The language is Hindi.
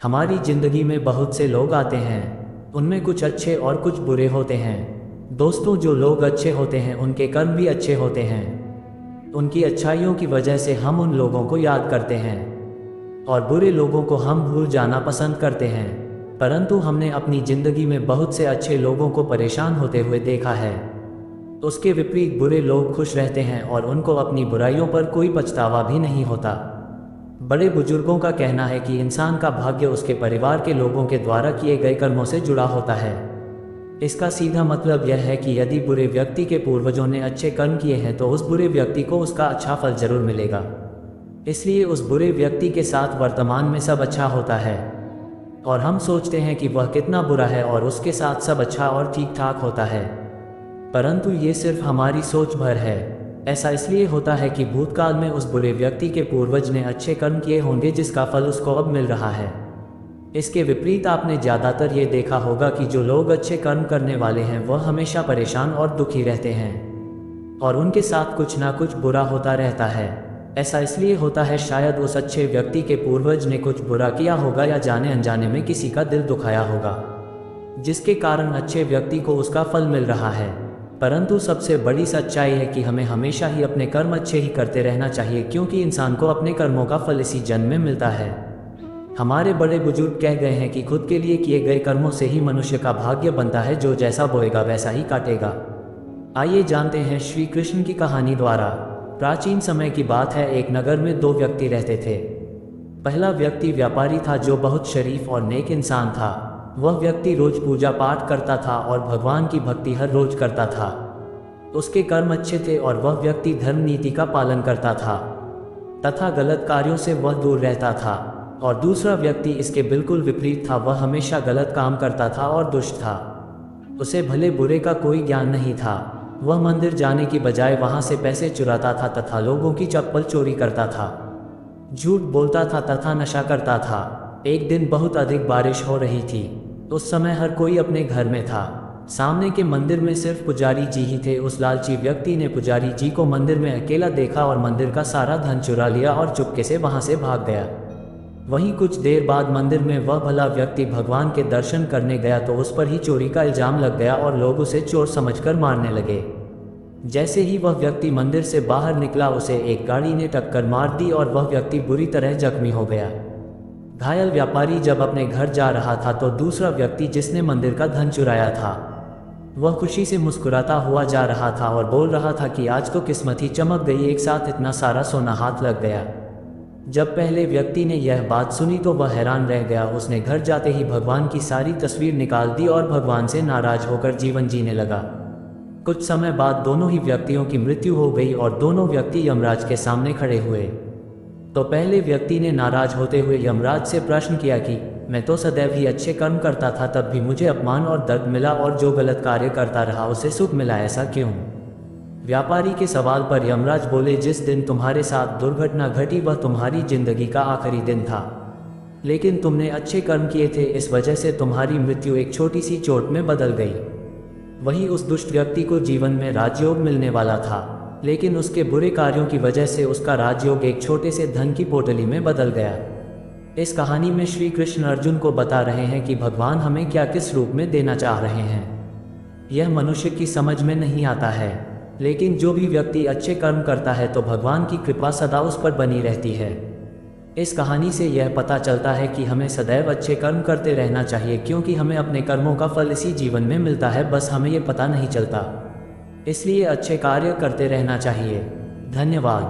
हमारी ज़िंदगी में बहुत से लोग आते हैं, उनमें कुछ अच्छे और कुछ बुरे होते हैं। दोस्तों, जो लोग अच्छे होते हैं उनके कर्म भी अच्छे होते हैं। उनकी अच्छाइयों की वजह से हम उन लोगों को याद करते हैं और बुरे लोगों को हम भूल जाना पसंद करते हैं। परंतु हमने अपनी ज़िंदगी में बहुत से अच्छे लोगों को परेशान होते हुए देखा है। उसके विपरीत बुरे लोग खुश रहते हैं और उनको अपनी बुराइयों पर कोई पछतावा भी नहीं होता। बड़े बुजुर्गों का कहना है कि इंसान का भाग्य उसके परिवार के लोगों के द्वारा किए गए कर्मों से जुड़ा होता है। इसका सीधा मतलब यह है कि यदि बुरे व्यक्ति के पूर्वजों ने अच्छे कर्म किए हैं तो उस बुरे व्यक्ति को उसका अच्छा फल जरूर मिलेगा। इसलिए उस बुरे व्यक्ति के साथ वर्तमान में सब अच्छा होता है और हम सोचते हैं कि वह कितना बुरा है और उसके साथ सब अच्छा और ठीक ठाक होता है। परंतु ये सिर्फ हमारी सोच भर है। ऐसा इसलिए होता है कि भूतकाल में उस बुरे व्यक्ति के पूर्वज ने अच्छे कर्म किए होंगे जिसका फल उसको अब मिल रहा है। इसके विपरीत आपने ज़्यादातर ये देखा होगा कि जो लोग अच्छे कर्म करने वाले हैं वह हमेशा परेशान और दुखी रहते हैं और उनके साथ कुछ ना कुछ बुरा होता रहता है। ऐसा इसलिए होता है शायद उस अच्छे व्यक्ति के पूर्वज ने कुछ बुरा किया होगा या जाने अनजाने में किसी का दिल दुखाया होगा, जिसके कारण अच्छे व्यक्ति को उसका फल मिल रहा है। परंतु सबसे बड़ी सच्चाई है कि हमें हमेशा ही अपने कर्म अच्छे ही करते रहना चाहिए, क्योंकि इंसान को अपने कर्मों का फल इसी जन्म में मिलता है। हमारे बड़े बुजुर्ग कह गए हैं कि खुद के लिए किए गए कर्मों से ही मनुष्य का भाग्य बनता है, जो जैसा बोएगा वैसा ही काटेगा। आइए जानते हैं श्री कृष्ण की कहानी द्वारा। प्राचीन समय की बात है, एक नगर में दो व्यक्ति रहते थे। पहला व्यक्ति व्यापारी था जो बहुत शरीफ और नेक इंसान था। वह व्यक्ति रोज पूजा पाठ करता था और भगवान की भक्ति हर रोज करता था। उसके कर्म अच्छे थे और वह व्यक्ति धर्म नीति का पालन करता था तथा गलत कार्यों से वह दूर रहता था। और दूसरा व्यक्ति इसके बिल्कुल विपरीत था, वह हमेशा गलत काम करता था और दुष्ट था। उसे भले बुरे का कोई ज्ञान नहीं था। वह मंदिर जाने की बजाय वहां से पैसे चुराता था तथा लोगों की चप्पल चोरी करता था, झूठ बोलता था तथा नशा करता था। एक दिन बहुत अधिक बारिश हो रही थी। उस समय हर कोई अपने घर में था। सामने के मंदिर में सिर्फ पुजारी जी ही थे। उस लालची व्यक्ति ने पुजारी जी को मंदिर में अकेला देखा और मंदिर का सारा धन चुरा लिया और चुपके से वहां से भाग गया। वहीं कुछ देर बाद मंदिर में वह भला व्यक्ति भगवान के दर्शन करने गया तो उस पर ही चोरी का इल्जाम लग गया और लोग उसे चोर समझकर मारने लगे। जैसे ही वह व्यक्ति मंदिर से बाहर निकला, उसे एक गाड़ी ने टक्कर मार दी और वह व्यक्ति बुरी तरह जख्मी हो गया। घायल व्यापारी जब अपने घर जा रहा था तो दूसरा व्यक्ति जिसने मंदिर का धन चुराया था वह खुशी से मुस्कुराता हुआ जा रहा था और बोल रहा था कि आज तो किस्मत ही चमक गई, एक साथ इतना सारा सोना हाथ लग गया। जब पहले व्यक्ति ने यह बात सुनी तो वह हैरान रह गया। उसने घर जाते ही भगवान की सारी तस्वीर निकाल दी और भगवान से नाराज होकर जीवन जीने लगा। कुछ समय बाद दोनों ही व्यक्तियों की मृत्यु हो गई और दोनों व्यक्ति यमराज के सामने खड़े हुए। तो पहले व्यक्ति ने नाराज होते हुए यमराज से प्रश्न किया कि मैं तो सदैव ही अच्छे कर्म करता था, तब भी मुझे अपमान और दर्द मिला, और जो गलत कार्य करता रहा उसे सुख मिला, ऐसा क्यों? व्यापारी के सवाल पर यमराज बोले, जिस दिन तुम्हारे साथ दुर्घटना घटी वह तुम्हारी जिंदगी का आखिरी दिन था, लेकिन तुमने अच्छे कर्म किए थे, इस वजह से तुम्हारी मृत्यु एक छोटी सी चोट में बदल गई। वही उस दुष्ट व्यक्ति को जीवन में राजयोग मिलने वाला था, लेकिन उसके बुरे कार्यों की वजह से उसका राजयोग एक छोटे से धन की पोटली में बदल गया। इस कहानी में श्री कृष्ण अर्जुन को बता रहे हैं कि भगवान हमें क्या किस रूप में देना चाह रहे हैं। यह मनुष्य की समझ में नहीं आता है, लेकिन जो भी व्यक्ति अच्छे कर्म करता है तो भगवान की कृपा सदा उस पर बनी रहती है। इस कहानी से यह पता चलता है कि हमें सदैव अच्छे कर्म करते रहना चाहिए, क्योंकि हमें अपने कर्मों का फल इसी जीवन में मिलता है, बस हमें ये पता नहीं चलता। इसलिए अच्छे कार्य करते रहना चाहिए। धन्यवाद।